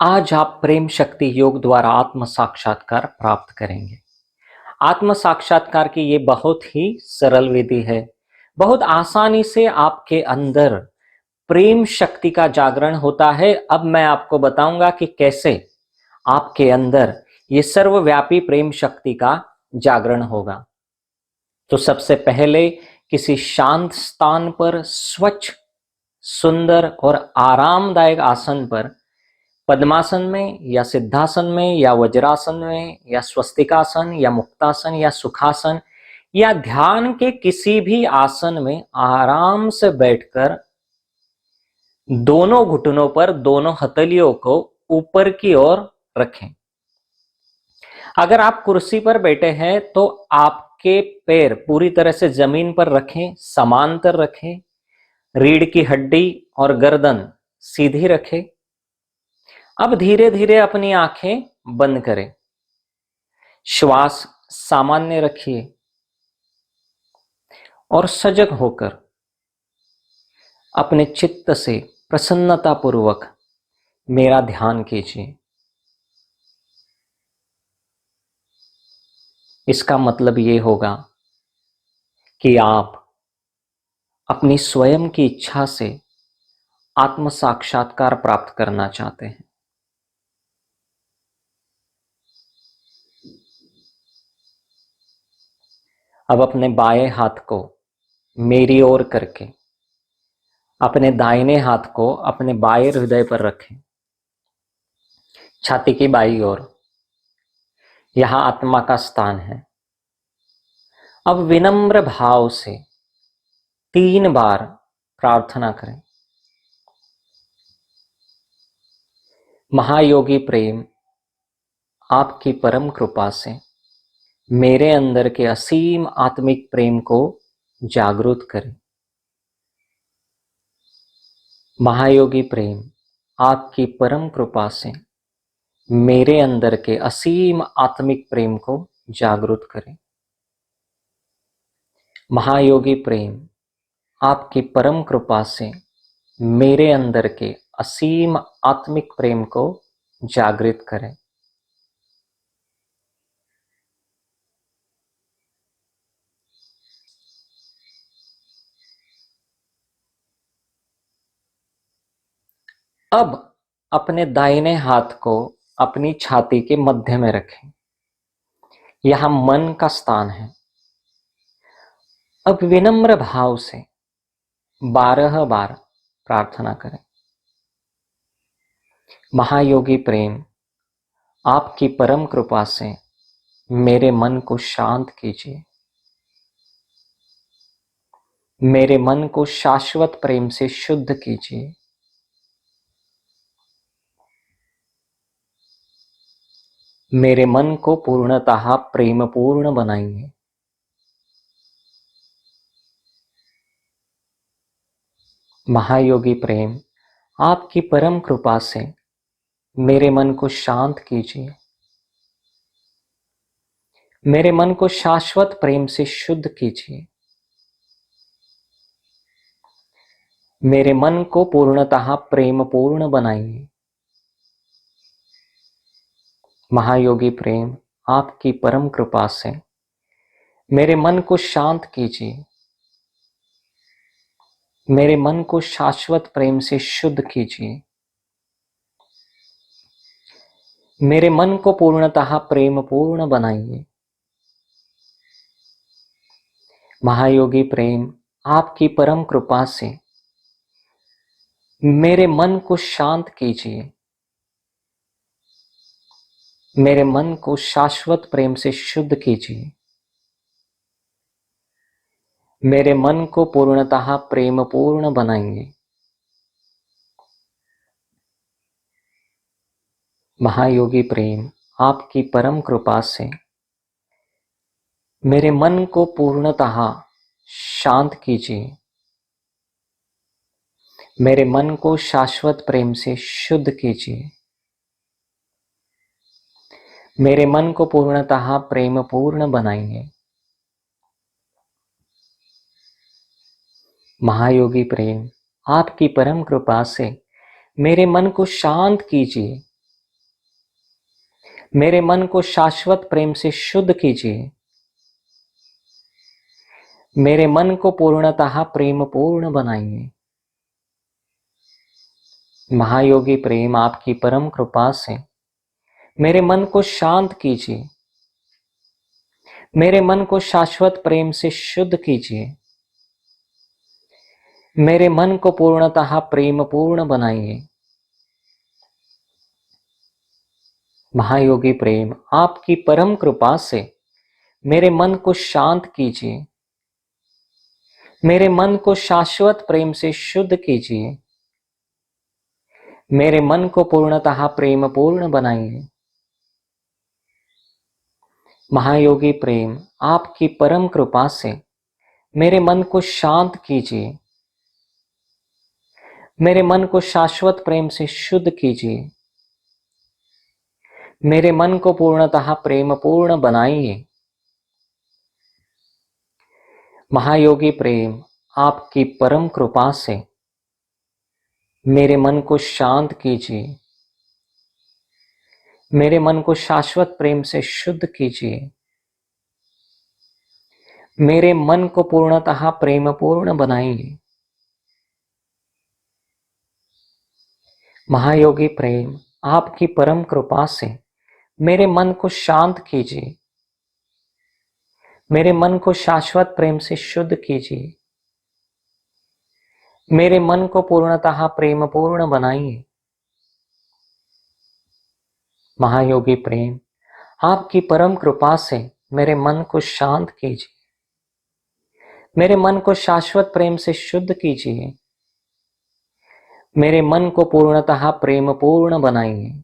आज आप प्रेम शक्ति योग द्वारा आत्म साक्षात्कार प्राप्त करेंगे। आत्म साक्षात्कार की ये बहुत ही सरल विधि है। बहुत आसानी से आपके अंदर प्रेम शक्ति का जागरण होता है। अब मैं आपको बताऊंगा कि कैसे आपके अंदर ये सर्वव्यापी प्रेम शक्ति का जागरण होगा। तो सबसे पहले किसी शांत स्थान पर स्वच्छ, सुंदर और आरामदायक आसन पर, पद्मासन में या सिद्धासन में या वज्रासन में या स्वस्तिकासन या मुक्तासन या सुखासन या ध्यान के किसी भी आसन में आराम से बैठकर दोनों घुटनों पर दोनों हथेलियों को ऊपर की ओर रखें। अगर आप कुर्सी पर बैठे हैं तो आपके पैर पूरी तरह से जमीन पर रखें, समांतर रखें। रीढ़ की हड्डी और गर्दन सीधी रखें। अब धीरे धीरे अपनी आंखें बंद करें। श्वास सामान्य रखिए और सजग होकर अपने चित्त से प्रसन्नता पूर्वक मेरा ध्यान कीजिए। इसका मतलब ये होगा कि आप अपनी स्वयं की इच्छा से आत्म साक्षात्कार प्राप्त करना चाहते हैं। अब अपने बाएं हाथ को मेरी ओर करके अपने दाहिने हाथ को अपने बाएं हृदय पर रखें, छाती की बाईं ओर। यहां आत्मा का स्थान है। अब विनम्र भाव से 3 बार प्रार्थना करें। महायोगी प्रेम आपकी परम कृपा से मेरे अंदर के असीम आत्मिक प्रेम को जागृत करें। महायोगी प्रेम आपकी परम कृपा से मेरे अंदर के असीम आत्मिक प्रेम को जागृत करें। महायोगी प्रेम आपकी परम कृपा से मेरे अंदर के असीम आत्मिक प्रेम को जागृत करें। अब अपने दाहिने हाथ को अपनी छाती के मध्य में रखें। यहां मन का स्थान है। अब विनम्र भाव से 12 बार प्रार्थना करें। महायोगी प्रेम आपकी परम कृपा से मेरे मन को शांत कीजिए। मेरे मन को शाश्वत प्रेम से शुद्ध कीजिए। मेरे मन को पूर्णतः प्रेमपूर्ण बनाइए। महायोगी प्रेम आपकी परम कृपा से मेरे मन को शांत कीजिए। मेरे मन को शाश्वत प्रेम से शुद्ध कीजिए। मेरे मन को पूर्णतः प्रेमपूर्ण बनाइए। महायोगी प्रेम आपकी परम कृपा से मेरे मन को शांत कीजिए। मेरे मन को शाश्वत प्रेम से शुद्ध कीजिए। मेरे मन को पूर्णतः प्रेमपूर्ण बनाइए। महायोगी प्रेम आपकी परम कृपा से मेरे मन को शांत कीजिए। मेरे मन को शाश्वत प्रेम से शुद्ध कीजिए। मेरे मन को पूर्णतः प्रेमपूर्ण बनाइए। महायोगी प्रेम आपकी परम कृपा से मेरे मन को पूर्णतः शांत कीजिए। मेरे मन को शाश्वत प्रेम से शुद्ध कीजिए। मेरे मन को पूर्णतः प्रेमपूर्ण बनाइए। महायोगी प्रेम आपकी परम कृपा से मेरे मन को शांत कीजिए। मेरे मन को शाश्वत प्रेम से शुद्ध कीजिए। मेरे मन को पूर्णतः प्रेम पूर्ण बनाइए। महायोगी प्रेम आपकी परम कृपा से मेरे मन को शांत कीजिए। मेरे मन को शाश्वत प्रेम से शुद्ध कीजिए। मेरे मन को पूर्णतः प्रेम पूर्ण बनाइए। महायोगी प्रेम आपकी परम कृपा से मेरे मन को शांत कीजिए। मेरे मन को शाश्वत प्रेम से शुद्ध कीजिए। मेरे मन को पूर्णतः प्रेम पूर्ण बनाइए। महायोगी प्रेम आपकी परम कृपा से मेरे मन को शांत कीजिए। मेरे मन को शाश्वत प्रेम से शुद्ध कीजिए। मेरे मन को पूर्णतः प्रेम पूर्ण बनाइए। महायोगी प्रेम आपकी परम कृपा से मेरे मन को शांत कीजिए। मेरे मन को शाश्वत प्रेम से शुद्ध कीजिए। मेरे मन को पूर्णतः प्रेम पूर्ण बनाइए। महायोगी प्रेम आपकी परम कृपा से मेरे मन को शांत कीजिए। मेरे मन को शाश्वत प्रेम से शुद्ध कीजिए। मेरे मन को पूर्णतः प्रेम पूर्ण बनाइए। महायोगी प्रेम आपकी परम कृपा से मेरे मन को शांत कीजिए। मेरे मन को शाश्वत प्रेम से शुद्ध कीजिए। मेरे मन को पूर्णतः प्रेम पूर्ण बनाइए।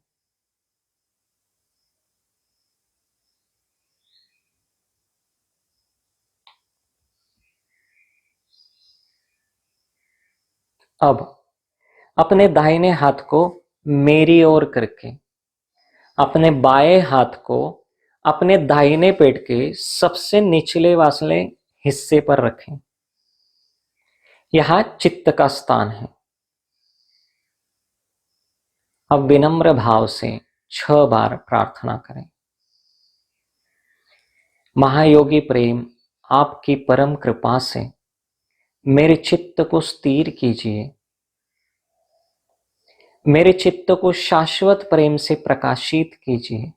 अब अपने दाहिने हाथ को मेरी ओर करके अपने बाएं हाथ को अपने दाहिने पेट के सबसे निचले वाले हिस्से पर रखें। यह चित्त का स्थान है। अब विनम्र भाव से 6 बार प्रार्थना करें। महायोगी प्रेम आपकी परम कृपा से मेरे चित्त को स्थिर कीजिए। मेरे चित्त को शाश्वत प्रेम से प्रकाशित कीजिए।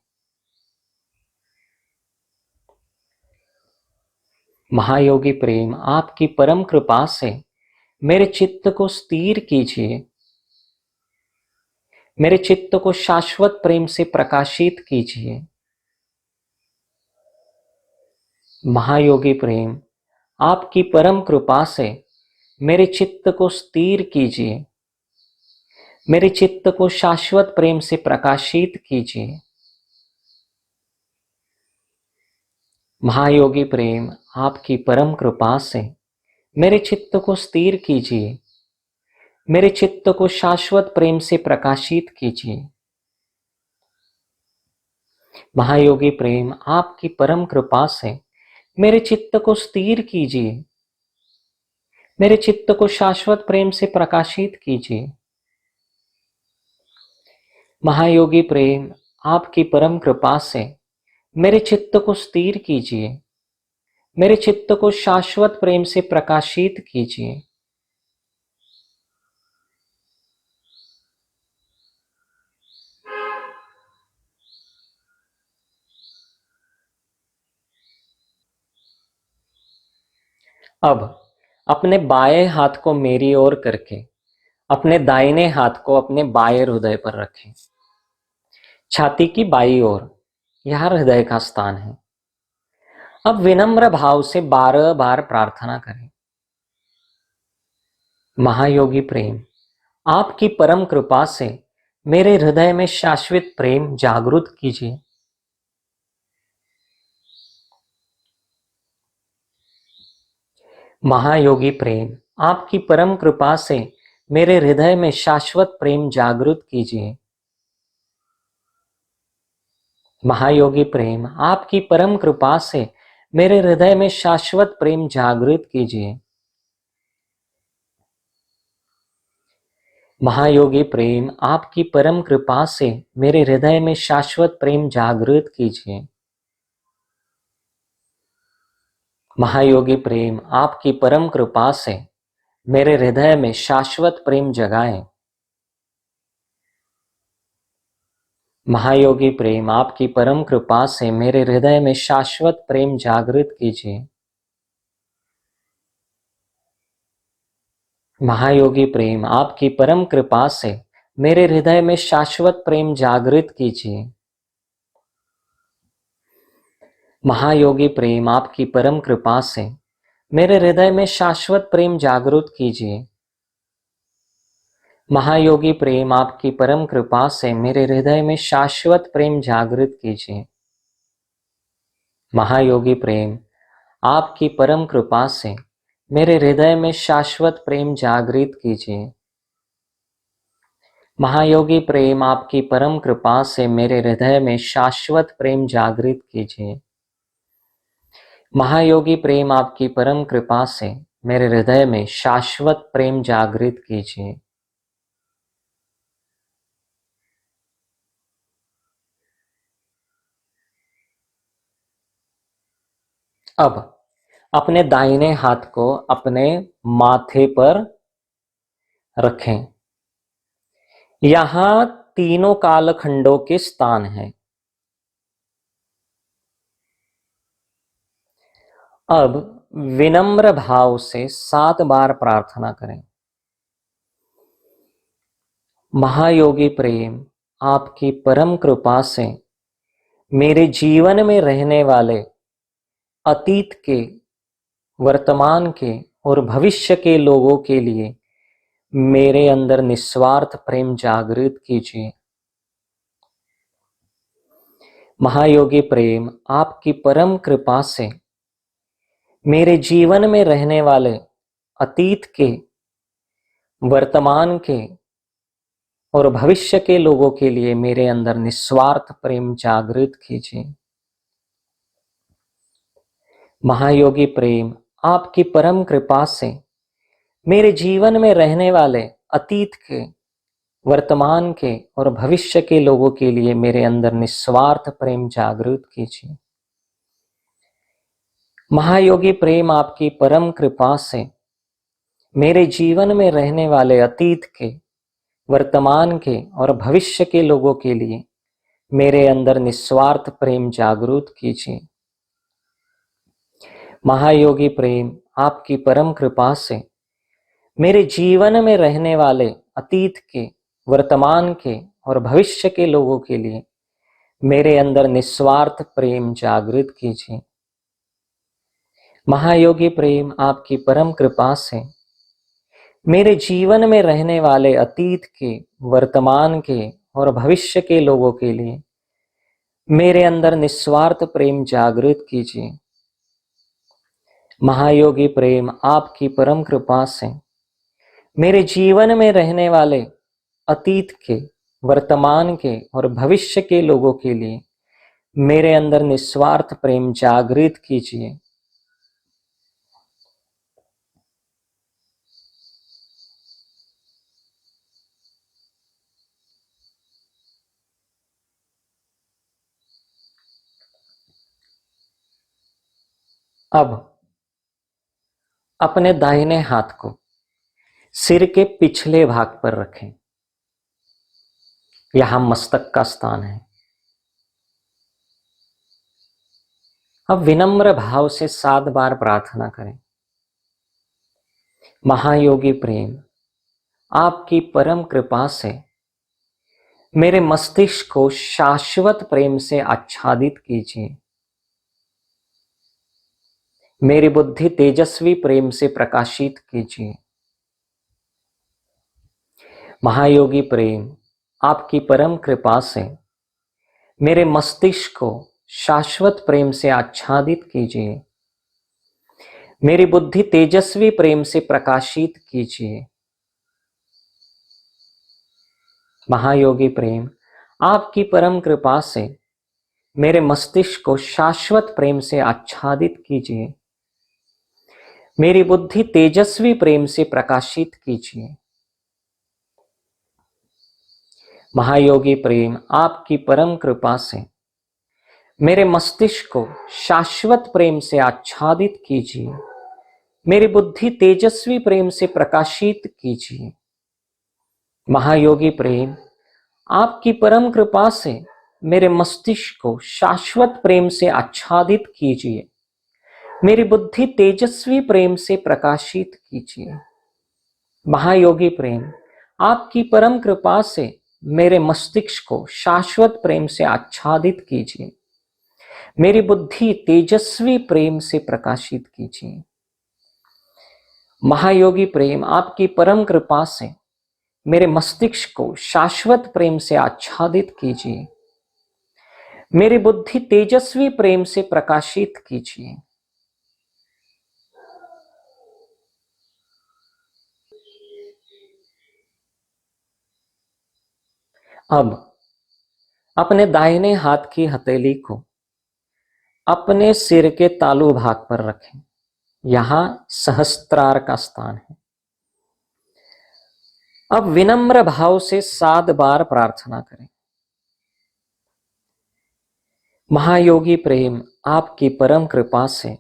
महायोगी प्रेम आपकी परम कृपा से मेरे चित्त को स्थिर कीजिए। मेरे चित्त को शाश्वत प्रेम से प्रकाशित कीजिए। महायोगी प्रेम आपकी परम कृपा से मेरे चित्त को स्थिर कीजिए। मेरे चित्त को शाश्वत प्रेम से प्रकाशित कीजिए। महायोगी प्रेम आपकी परम कृपा से मेरे चित्त को स्थिर कीजिए। मेरे चित्त को शाश्वत प्रेम से प्रकाशित कीजिए। महायोगी प्रेम आपकी परम कृपा से मेरे चित्त को स्थिर कीजिए। मेरे चित्त को शाश्वत प्रेम से प्रकाशित कीजिए। महायोगी प्रेम आपकी परम कृपा से मेरे चित्त को स्थिर कीजिए। मेरे चित्त को शाश्वत प्रेम से प्रकाशित कीजिए। अब अपने बाएं हाथ को मेरी ओर करके अपने दाहिने हाथ को अपने बाएं हृदय पर रखें। छाती की बाईं ओर यह हृदय का स्थान है। अब विनम्र भाव से 12 बार प्रार्थना करें। महायोगी प्रेम आपकी परम कृपा से मेरे हृदय में शाश्वत प्रेम जागृत कीजिए। महायोगी प्रेम आपकी परम कृपा से मेरे हृदय में शाश्वत प्रेम जागृत कीजिए। महायोगी प्रेम आपकी परम कृपा से मेरे हृदय में शाश्वत प्रेम जागृत कीजिए। महायोगी प्रेम, आपकी परम कृपा से मेरे हृदय में शाश्वत प्रेम जागृत कीजिए। महायोगी प्रेम, आपकी परम कृपा से मेरे हृदय में शाश्वत प्रेम जगाएं। महायोगी प्रेम, आपकी परम कृपा से मेरे हृदय में शाश्वत प्रेम जागृत कीजिए। महायोगी प्रेम, आपकी परम कृपा से मेरे हृदय में शाश्वत प्रेम जागृत कीजिए। महायोगी प्रेम, आपकी परम कृपा से मेरे हृदय में शाश्वत प्रेम जागृत कीजिए। महायोगी प्रेम, आपकी परम कृपा से मेरे हृदय में शाश्वत प्रेम जागृत कीजिए। महायोगी प्रेम, आपकी परम कृपा से मेरे हृदय में शाश्वत प्रेम जागृत कीजिए। महायोगी प्रेम, आपकी परम कृपा से मेरे हृदय में शाश्वत प्रेम जागृत कीजिए। महायोगी प्रेम, आपकी परम कृपा से मेरे हृदय में शाश्वत प्रेम जागृत कीजिए। अब अपने दाहिने हाथ को अपने माथे पर रखें। यहां तीनों कालखंडों के स्थान हैं। अब विनम्र भाव से 7 बार प्रार्थना करें। महायोगी प्रेम, आपकी परम कृपा से मेरे जीवन में रहने वाले अतीत के, वर्तमान के और भविष्य के लोगों के लिए मेरे अंदर निस्वार्थ प्रेम जागृत कीजिए। महायोगी प्रेम, आपकी परम कृपा से मेरे जीवन में रहने वाले अतीत के, वर्तमान के और भविष्य के लोगों के लिए मेरे अंदर निस्वार्थ प्रेम जागृत कीजिए। महायोगी प्रेम, आपकी परम कृपा से मेरे जीवन में रहने वाले अतीत के, वर्तमान के और भविष्य के लोगों के लिए मेरे अंदर निस्वार्थ प्रेम जागृत कीजिए। महायोगी प्रेम, आपकी परम कृपा से मेरे जीवन में रहने वाले अतीत के, वर्तमान के और भविष्य के लोगों के लिए मेरे अंदर निस्वार्थ प्रेम जागृत कीजिए। महायोगी प्रेम, आपकी परम कृपा से मेरे जीवन में रहने वाले अतीत के, वर्तमान के और भविष्य के लोगों के लिए मेरे अंदर निस्वार्थ प्रेम जागृत कीजिए। महायोगी प्रेम, आपकी परम कृपा से मेरे जीवन में रहने वाले अतीत के, वर्तमान के और भविष्य के लोगों के लिए मेरे अंदर निस्वार्थ प्रेम जागृत कीजिए। महायोगी प्रेम, आपकी परम कृपा से मेरे जीवन में रहने वाले अतीत के, वर्तमान के और भविष्य के लोगों के लिए मेरे अंदर निस्वार्थ प्रेम जागृत कीजिए। अब अपने दाहिने हाथ को सिर के पिछले भाग पर रखें। यहां मस्तक का स्थान है। अब विनम्र भाव से 7 बार प्रार्थना करें। महायोगी प्रेम, आपकी परम कृपा से मेरे मस्तिष्क को शाश्वत प्रेम से आच्छादित कीजिए। मेरी बुद्धि तेजस्वी प्रेम से प्रकाशित कीजिए। महायोगी प्रेम, आपकी परम कृपा से मेरे मस्तिष्क को शाश्वत प्रेम से आच्छादित कीजिए। मेरी बुद्धि तेजस्वी प्रेम से प्रकाशित कीजिए। महायोगी प्रेम, आपकी परम कृपा से मेरे मस्तिष्क को शाश्वत प्रेम से आच्छादित कीजिए। मेरी बुद्धि तेजस्वी प्रेम से प्रकाशित कीजिए। महायोगी प्रेम आपकी परम कृपा से मेरे मस्तिष्क को शाश्वत प्रेम से आच्छादित कीजिए। मेरी बुद्धि तेजस्वी प्रेम से प्रकाशित कीजिए। महायोगी प्रेम आपकी परम कृपा से मेरे मस्तिष्क को शाश्वत प्रेम से आच्छादित कीजिए। मेरी बुद्धि तेजस्वी प्रेम से प्रकाशित कीजिए। महायोगी प्रेम आपकी परम कृपा से मेरे मस्तिष्क को शाश्वत प्रेम से आच्छादित कीजिए। मेरी बुद्धि तेजस्वी प्रेम से प्रकाशित कीजिए। महायोगी प्रेम आपकी परम कृपा से मेरे मस्तिष्क को शाश्वत प्रेम से आच्छादित कीजिए। मेरी बुद्धि तेजस्वी प्रेम से प्रकाशित कीजिए। अब अपने दाहिने हाथ की हथेली को अपने सिर के तालू भाग पर रखें। यहां सहस्त्रार का स्थान है। अब विनम्र भाव से 7 बार प्रार्थना करें। महायोगी प्रेम आपकी परम कृपा से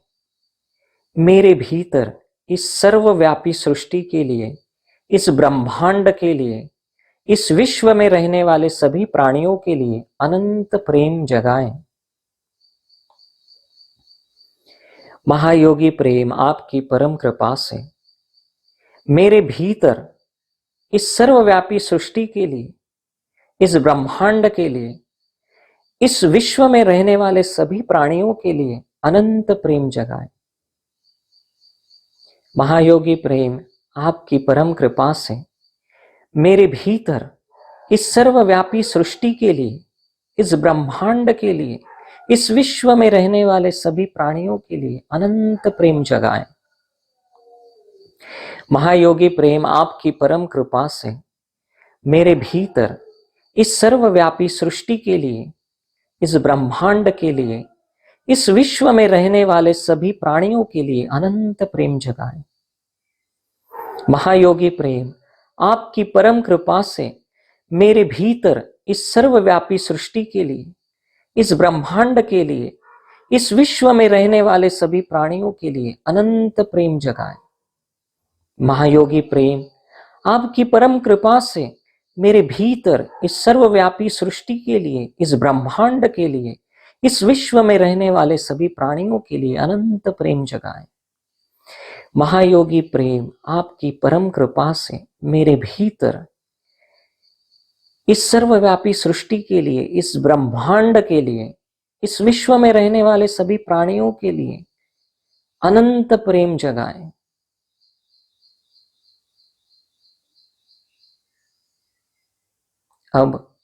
मेरे भीतर इस सर्वव्यापी सृष्टि के लिए, इस ब्रह्मांड के लिए, इस विश्व में रहने वाले सभी प्राणियों के लिए अनंत प्रेम जगाएं। महायोगी प्रेम आपकी परम कृपा से मेरे भीतर इस सर्वव्यापी सृष्टि के लिए, इस ब्रह्मांड के लिए, इस विश्व में रहने वाले सभी प्राणियों के लिए अनंत प्रेम जगाएं। महायोगी प्रेम आपकी परम कृपा से मेरे भीतर इस सर्वव्यापी सृष्टि के लिए, इस ब्रह्मांड के लिए, इस विश्व में रहने वाले सभी प्राणियों के लिए अनंत प्रेम जगाएं। महायोगी प्रेम आपकी परम कृपा से मेरे भीतर इस सर्वव्यापी सृष्टि के लिए, इस ब्रह्मांड के लिए, इस विश्व में रहने वाले सभी प्राणियों के लिए अनंत प्रेम जगाएं। महायोगी प्रेम आपकी परम कृपा से मेरे भीतर इस सर्वव्यापी सृष्टि के लिए, इस ब्रह्मांड के लिए, इस विश्व में रहने वाले सभी प्राणियों के लिए अनंत प्रेम जगाएं। महायोगी प्रेम आपकी परम कृपा से मेरे भीतर इस सर्वव्यापी सृष्टि के लिए, इस ब्रह्मांड के लिए, इस विश्व में रहने वाले सभी प्राणियों के लिए अनंत प्रेम जगाएं। महायोगी प्रेम आपकी परम कृपा से मेरे भीतर इस सर्वव्यापी सृष्टि के लिए, इस ब्रह्मांड के लिए, इस विश्व में रहने वाले सभी प्राणियों के लिए अनंत प्रेम जगाएं। अब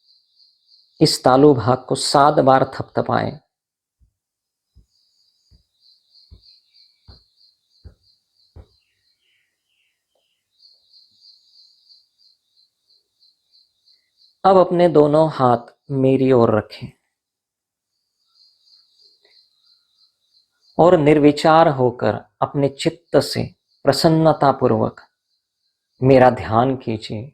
इस तालु भाग को 7 बार थपथपाएं। अब अपने दोनों हाथ मेरी ओर रखें और निर्विचार होकर अपने चित्त से प्रसन्नता पूर्वक मेरा ध्यान कीजिए।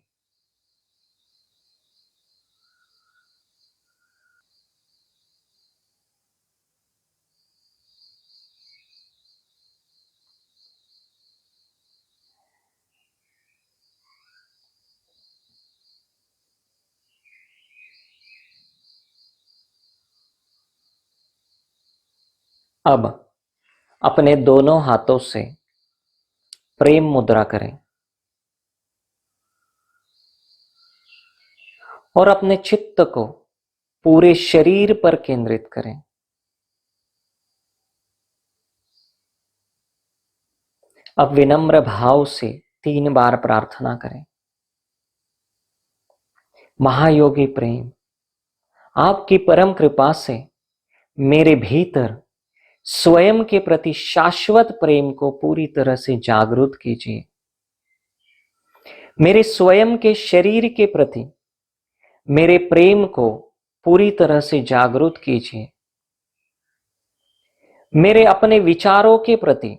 अब अपने दोनों हाथों से प्रेम मुद्रा करें और अपने चित्त को पूरे शरीर पर केंद्रित करें। अब विनम्र भाव से 3 बार प्रार्थना करें। महायोगी प्रेम आपकी परम कृपा से मेरे भीतर स्वयं के प्रति शाश्वत प्रेम को पूरी तरह से जागृत कीजिए। मेरे स्वयं के शरीर के प्रति मेरे प्रेम को पूरी तरह से जागृत कीजिए। मेरे अपने विचारों के प्रति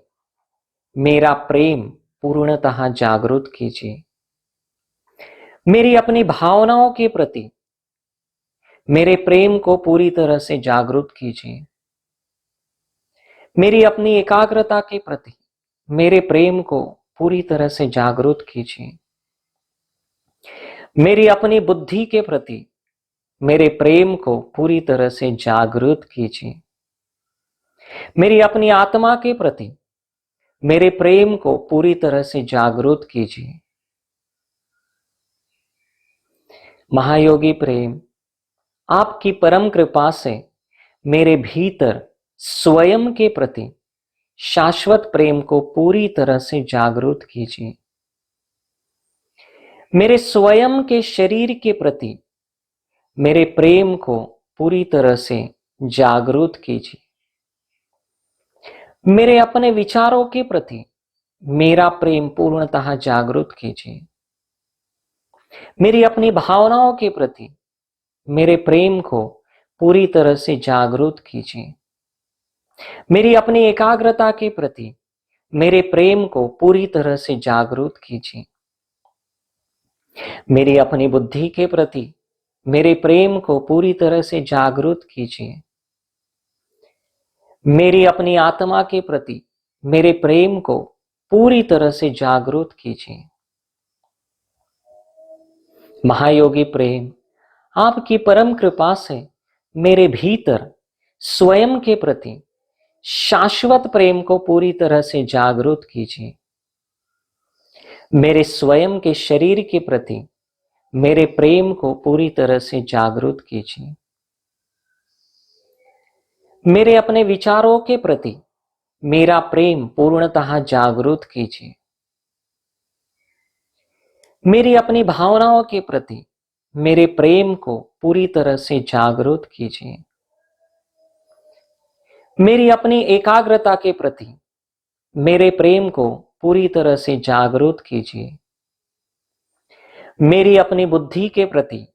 मेरा प्रेम पूर्णतः जागृत कीजिए। मेरी अपनी भावनाओं के प्रति मेरे प्रेम को पूरी तरह से जागरूक कीजिए। मेरी अपनी एकाग्रता के प्रति मेरे प्रेम को पूरी तरह से जागरूक कीजिए। मेरी अपनी बुद्धि के प्रति मेरे प्रेम को पूरी तरह से जागरूक कीजिए। मेरी अपनी आत्मा के प्रति मेरे प्रेम को पूरी तरह से जागरूक कीजिए। महायोगी प्रेम, आपकी परम कृपा से मेरे भीतर स्वयं के प्रति शाश्वत प्रेम को पूरी तरह से जागरूक कीजिए। मेरे स्वयं के शरीर के प्रति मेरे प्रेम को पूरी तरह से जागरूक कीजिए। मेरे अपने विचारों के प्रति मेरा प्रेम पूर्णतः जागरूक कीजिए। मेरी अपनी भावनाओं के प्रति मेरे प्रेम को पूरी तरह से जागरूक कीजिए। मेरी अपनी एकाग्रता के प्रति मेरे प्रेम को पूरी तरह से जागरूक कीजिए। मेरी अपनी बुद्धि के प्रति मेरे प्रेम को पूरी तरह से जागरूक कीजिए। मेरी अपनी आत्मा के प्रति मेरे प्रेम को पूरी तरह से जागरूक कीजिए। महायोगी प्रेम, आपकी परम कृपा से मेरे भीतर स्वयं के प्रति शाश्वत प्रेम को पूरी तरह से जागरूक कीजिए। मेरे स्वयं के शरीर के प्रति मेरे प्रेम को पूरी तरह से जागरूक कीजिए। मेरे अपने विचारों के प्रति मेरा प्रेम पूर्णतः जागरूक कीजिए। मेरी अपनी भावनाओं के प्रति मेरे प्रेम को पूरी तरह से जागरूक कीजिए। मेरी अपनी एकाग्रता के प्रति मेरे प्रेम को पूरी तरह से जागरूक कीजिए। मेरी अपनी बुद्धि के प्रति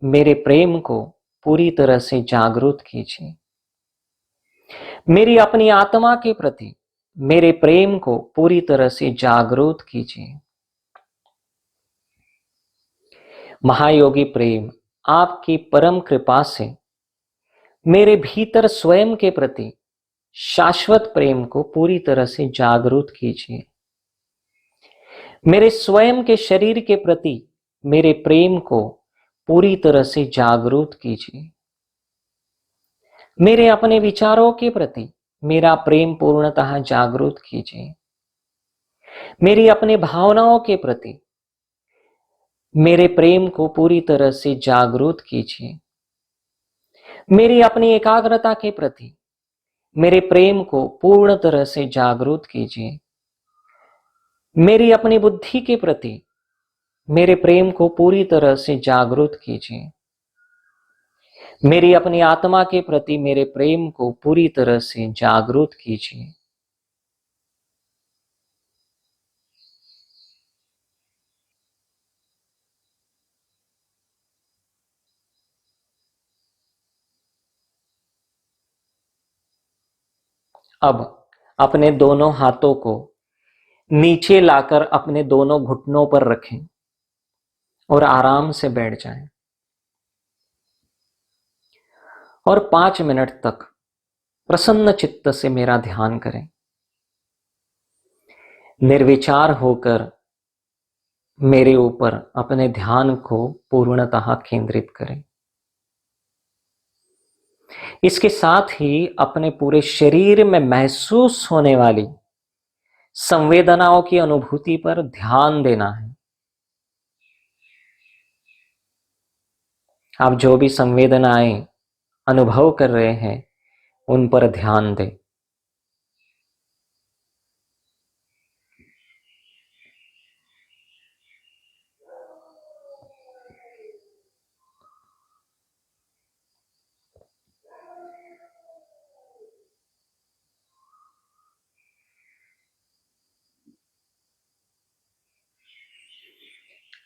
मेरे प्रेम को पूरी तरह से जागरूक कीजिए। मेरी अपनी आत्मा के प्रति मेरे प्रेम को पूरी तरह से जागरूक कीजिए। महायोगी प्रेम, आपकी परम कृपा से मेरे भीतर स्वयं के प्रति शाश्वत प्रेम को पूरी तरह से जागरूक कीजिए। मेरे स्वयं के शरीर के प्रति मेरे प्रेम को पूरी तरह से जागरूक कीजिए। मेरे अपने विचारों के प्रति मेरा प्रेम पूर्णतः जागरूक कीजिए। मेरी अपनी भावनाओं के प्रति मेरे प्रेम को पूरी तरह से जागरूक कीजिए। मेरी अपनी एकाग्रता के प्रति मेरे प्रेम को पूर्ण तरह से जागरूक कीजिए। मेरी अपनी बुद्धि के प्रति मेरे प्रेम को पूरी तरह से जागरूक कीजिए। मेरी अपनी आत्मा के प्रति मेरे प्रेम को पूरी तरह से जागरूक कीजिए। अब अपने दोनों हाथों को नीचे लाकर अपने दोनों घुटनों पर रखें और आराम से बैठ जाएं और 5 मिनट तक प्रसन्न चित्त से मेरा ध्यान करें। निर्विचार होकर मेरे ऊपर अपने ध्यान को पूर्णतः केंद्रित करें। इसके साथ ही अपने पूरे शरीर में महसूस होने वाली संवेदनाओं की अनुभूति पर ध्यान देना है। आप जो भी संवेदनाएं अनुभव कर रहे हैं उन पर ध्यान दें।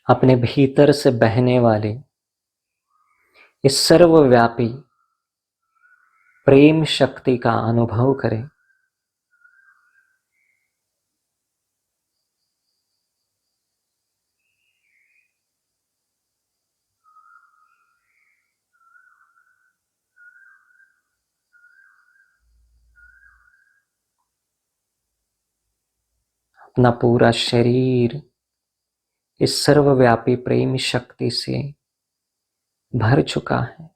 अपने भीतर से बहने वाले इस सर्वव्यापी प्रेम शक्ति का अनुभव करें। अपना पूरा शरीर इस सर्वव्यापी प्रेम शक्ति से भर चुका है।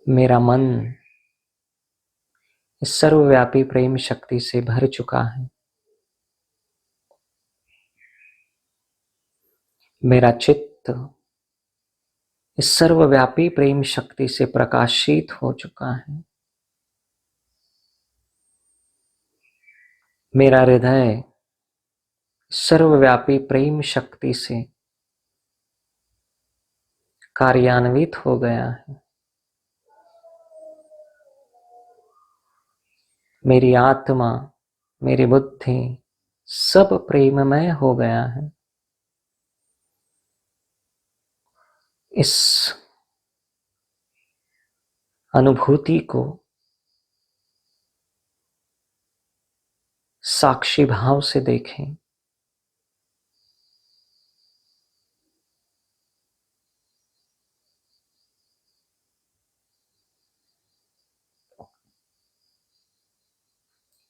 मेरा मन इस सर्वव्यापी प्रेम शक्ति से भर चुका है। मेरा चित्त इस सर्वव्यापी प्रेम शक्ति से प्रकाशित हो चुका है। मेरा हृदय सर्वव्यापी प्रेम शक्ति से कार्यान्वित हो गया है। मेरी आत्मा, मेरी बुद्धि सब प्रेममय हो गया है। इस अनुभूति को साक्षी भाव से देखें।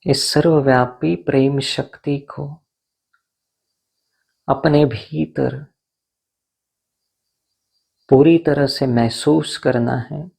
इस सर्वव्यापी प्रेम शक्ति को अपने भीतर पूरी तरह से महसूस करना है।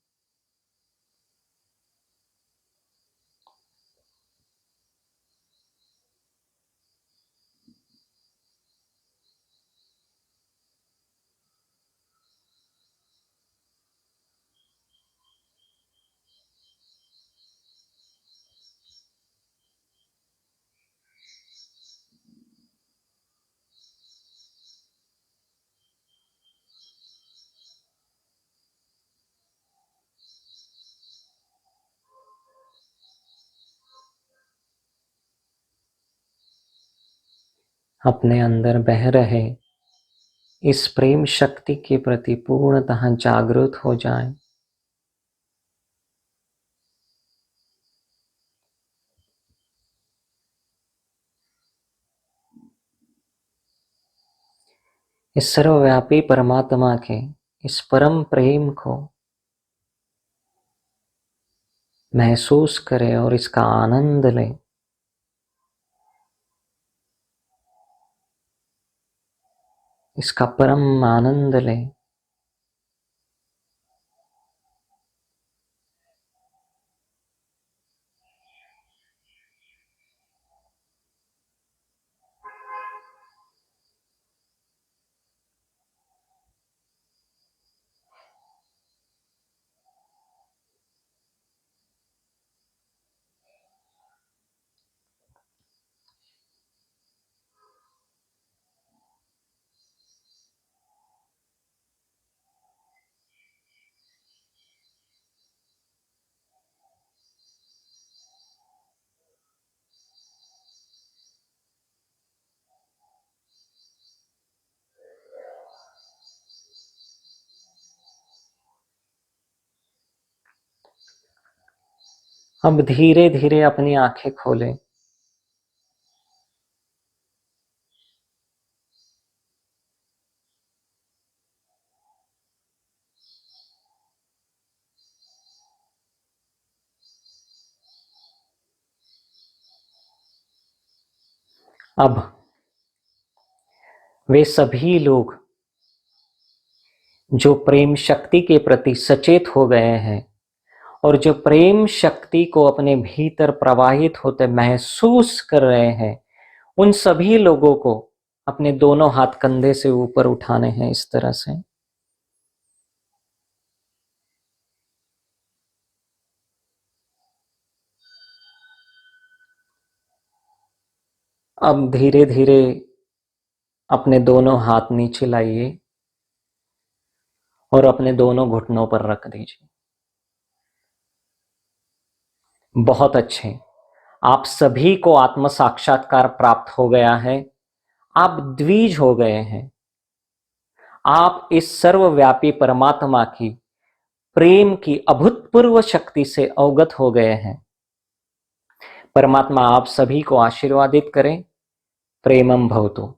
अपने अंदर बह रहे इस प्रेम शक्ति के प्रति पूर्णतः जागृत हो जाएं। इस सर्वव्यापी परमात्मा के इस परम प्रेम को महसूस करें और इसका आनंद लें। इसका परम आनंद लें। अब धीरे धीरे अपनी आंखें खोलें। अब वे सभी लोग जो प्रेम शक्ति के प्रति सचेत हो गए हैं और जो प्रेम शक्ति को अपने भीतर प्रवाहित होते महसूस कर रहे हैं, उन सभी लोगों को अपने दोनों हाथ कंधे से ऊपर उठाने हैं इस तरह से। अब धीरे धीरे अपने दोनों हाथ नीचे लाइए और अपने दोनों घुटनों पर रख दीजिए। बहुत अच्छे। आप सभी को आत्म साक्षात्कार प्राप्त हो गया है। आप द्विज हो गए हैं। आप इस सर्वव्यापी परमात्मा की प्रेम की अभूतपूर्व शक्ति से अवगत हो गए हैं। परमात्मा आप सभी को आशीर्वादित करें। प्रेमम भवतु।